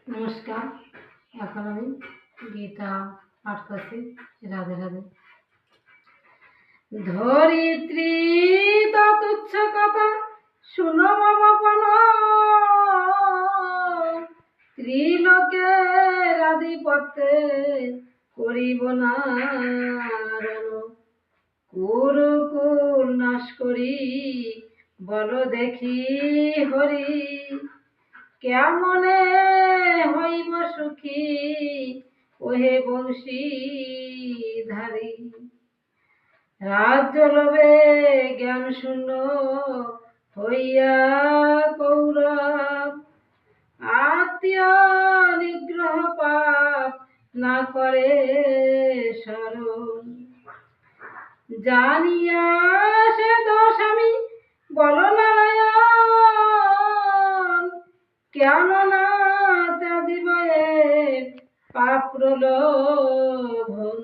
নমস্কার। এখন আমি গীতা পাঠ করছি। রাধে রাধে। ধরিত্রী তুচ্ছ কথা শুনো মম পন, ত্রিলোকের আধিপত্যে করিব নারণ। কুরুকুল নাশ করি বল দেখি হরি, কেমনে হইব সুখী ওহে বংশীধারী। রাজ্য লোভে জ্ঞান শূন্য হইয়া কৌরব, আত্মীয় নিগ্রহ পাপ না করে স্মরণ। জানিয়া সে দোষ আমি বল নারায়ণ, কেননা ত্যাদিব পাপ প্রলোভন।